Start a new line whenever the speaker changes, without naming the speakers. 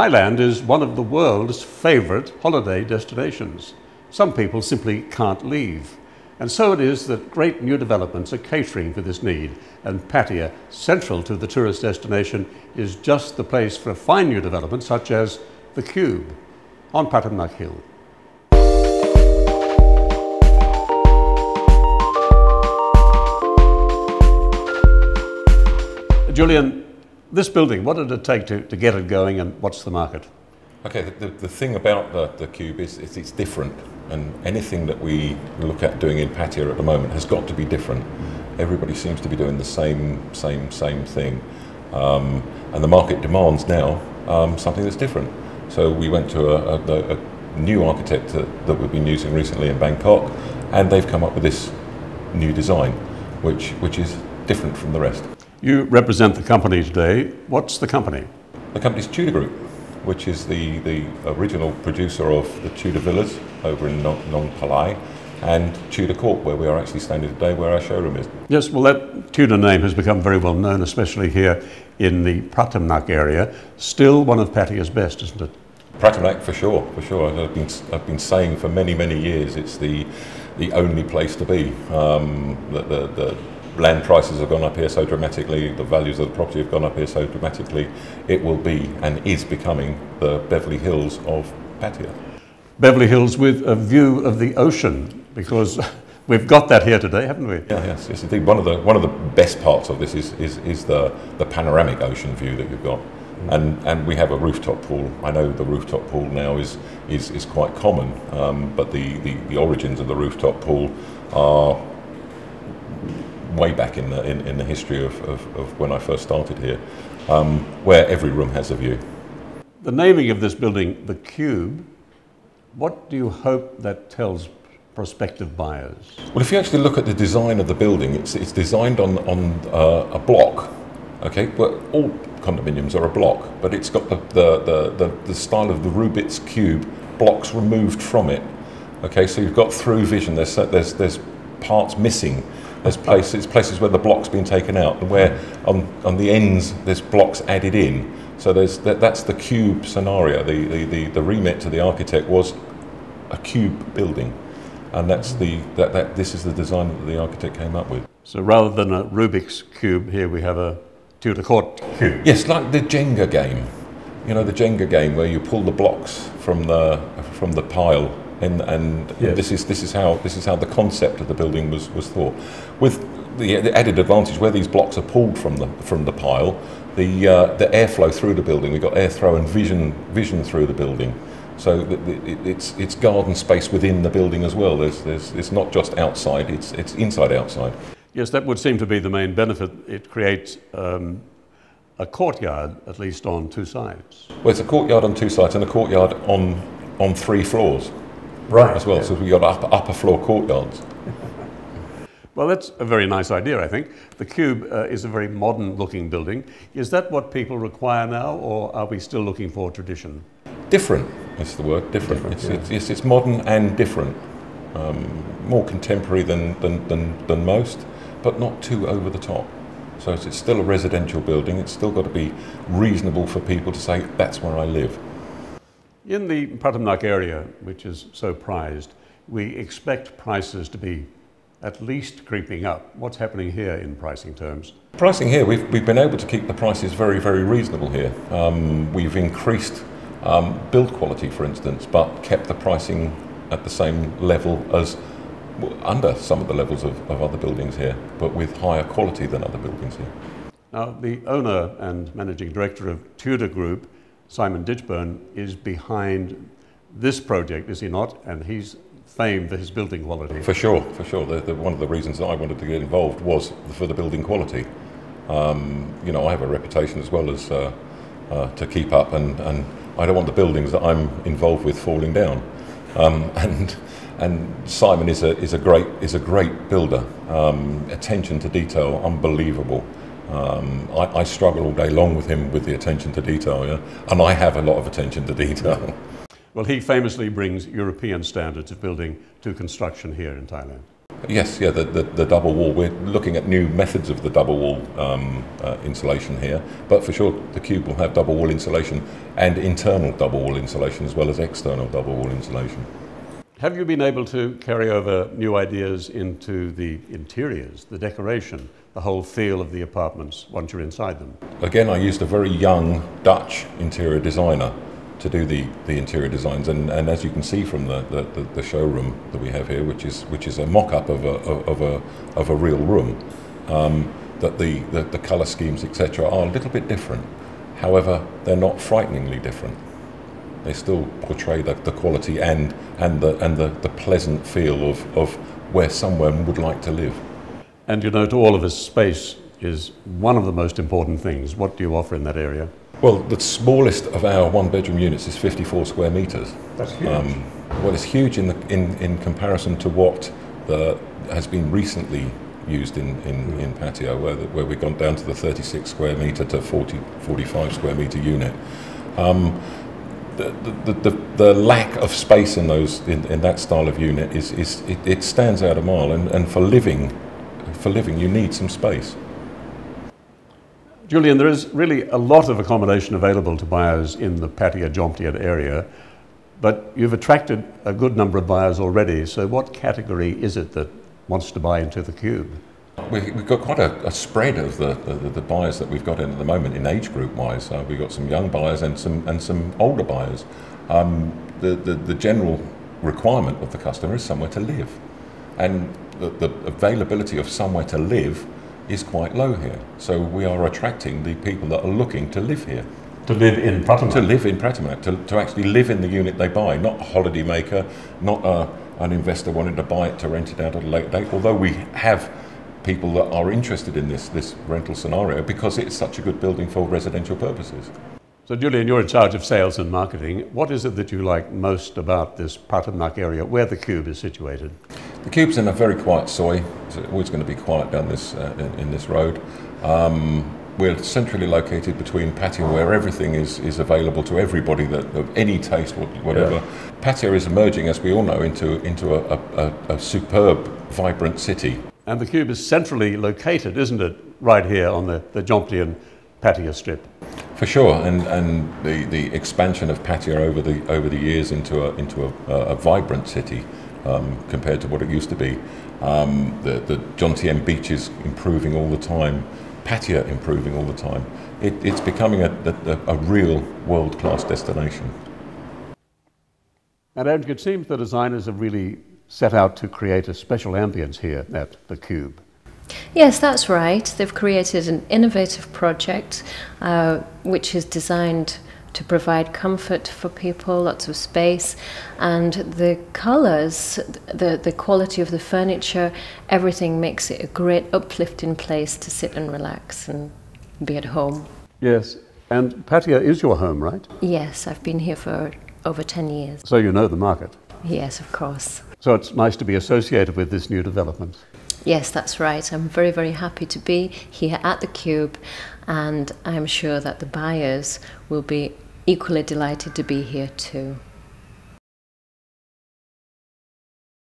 Thailand is one of the world's favourite holiday destinations. Some people simply can't leave. And so it is that great new developments are catering for this need, and Pattaya, central to the tourist destination, is just the place for a fine new development such as the Cube on Pratumnak Hill. Julian, this building, what did it take to get it going, and what's the market?
Okay, the thing about the Cube is it's different, and anything that we look at doing in Pattaya at the moment has got to be different. Everybody seems to be doing the same thing, and the market demands now something that's different. So we went to a new architect that we've been using recently in Bangkok, and they've come up with this new design, which is different from the rest.
You represent the company today. What's the company?
The company's Tudor Group, which is the original producer of the Tudor Villas over in Nong Palai, and Tudor Court, where we are actually standing today, where our showroom is. Yes,
well, that Tudor name has become very well known, especially here in the Pratumnak area. Still one of Pattaya's best, isn't it?
Pratumnak, for sure. I've been saying for many years it's the only place to be. The land prices have gone up here so dramatically, the values of the property have gone up here so dramatically, it will be and is becoming the Beverly Hills of Pattaya. Beverly Hills with a view of the ocean, because we've got that here today, haven't we? Yeah, yes indeed. One of the best parts of this is the panoramic ocean view that you've got. And we have a rooftop pool. I know the rooftop pool now is quite common, but the origins of the rooftop pool are way back in the history of when I first started here, where every room has a view. The naming of this building, the Cube, what do you hope that tells prospective buyers? Well, if you actually look at the design of the building, it's designed on a block. Okay, well, all condominiums are a block, but it's got the style of the Rubik's Cube, blocks removed from it. Okay, so you've got through vision. There's parts missing. There's places where the block's been taken out, and where on the ends there's blocks added in. So that's the cube scenario. The remit to the architect was a cube building, and this is the design that the architect came up with. So rather than a Rubik's Cube, here we have a Tudor Court Cube. Yes, like the Jenga game. You know, the Jenga game where you pull the blocks from the pile. And yes. This is how the concept of the building was thought, with the added advantage where these blocks are pulled from the pile, the airflow through the building. We've got airflow and vision through the building, so it's garden space within the building as well. It's not just outside; it's inside outside. Yes, that would seem to be the main benefit. It creates a courtyard, at least on two sides. Well, it's a courtyard on two sides and a courtyard on 3 floors. Right. As well, yeah. So we've got upper floor courtyards. Well, that's a very nice idea, I think. The Cube is a very modern looking building. Is that what people require now, or are we still looking for tradition? Different is the word, different. It's modern and different. More contemporary than most, but not too over the top. So it's still a residential building. It's still got to be reasonable for people to say, that's where I live. In the Pratumnak area, which is so prized, we expect prices to be at least creeping up. What's happening here in pricing terms? Pricing here, we've been able to keep the prices very reasonable here. We've increased build quality, for instance, but kept the pricing at the same level as under some of the levels of other buildings here, but with higher quality than other buildings here. Now, the owner and managing director of Tudor Group, Simon Ditchburn, is behind this project, is he not? And he's famed for his building quality. For sure. One of the reasons that I wanted to get involved was for the building quality. You know, I have a reputation as well as to keep up, and I don't want the buildings that I'm involved with falling down. And Simon is a great builder. Attention to detail, unbelievable. I struggle all day long with him with the attention to detail, yeah? And I have a lot of attention to detail. Well, he famously brings European standards of building to construction here in Thailand. Yes, yeah, the double wall. We're looking at new methods of the double wall insulation here, but for sure the Cube will have double wall insulation and internal double wall insulation as well as external double wall insulation.
Have you been able to carry over new ideas into the interiors, the decoration, the whole feel of the apartments once you're inside them?
Again, I used a very young Dutch interior designer to do the interior designs, and as you can see from the showroom that we have here, which is a mock-up of a real room, that the colour schemes, etc., are a little bit different. However, they're not frighteningly different. They still portray the quality and the pleasant feel of where someone would like to live.
And you know, to all of us, space is one of the most important things. What do you offer in that area?
Well, the smallest of our one-bedroom units is 54 square metres.
That's huge.
Well, it's huge in comparison to what has been recently used in Pattaya, where we've gone down to the 36 square metre to 45 square metre unit. The lack of space in that style of unit it stands out a mile, and for living you need some space.
Julian, there is really a lot of accommodation available to buyers in the Pattaya Jomtien area, but you've attracted a good number of buyers already. So what category is it that wants to buy into the Cube?
We've got quite a spread of the buyers that we've got in at the moment in age group wise. We've got some young buyers and some older buyers. The general requirement of the customer is somewhere to live, and the availability of somewhere to live is quite low here. So we are attracting the people that are looking to live here.
To live in Pratumnak?
To live in Pratumnak, to actually live in the unit they buy, not a holiday maker, not an investor wanting to buy it to rent it out at a later date, although we have people that are interested in this rental scenario because it's such a good building for residential purposes.
So Julian, you're in charge of sales and marketing. What is it that you like most about this Pratumnak area where the Cube is situated?
The Cube's in a very quiet soi. It's always going to be quiet down this in this road. We're centrally located between Pattaya, where everything is available to everybody of any taste, whatever. Yeah. Pattaya is emerging, as we all know, into a superb, vibrant city. And
the Cube is centrally located, isn't it, right here on the Jomtien Pattaya strip?
For sure, and the expansion of Pattaya over the years into a vibrant city compared to what it used to be. The Jomtien beach is improving all the time. Pattaya improving all the time. It's becoming a real world-class destination.
And Andrew, it seems the designers have really set out to create a special ambience here at the Cube.
Yes, that's right. They've created an innovative project which is designed to provide comfort for people, lots of space, and the colours, the quality of the furniture, everything makes it a great uplifting place to sit and relax and be at home.
Yes, and Pattaya is your home, right?
Yes, I've been here for over 10 years.
So you know the market?
Yes, of course.
So it's nice to be associated with this new development?
Yes, that's right. I'm very, very happy to be here at the Cube, and I'm sure that the buyers will be equally delighted to be here too.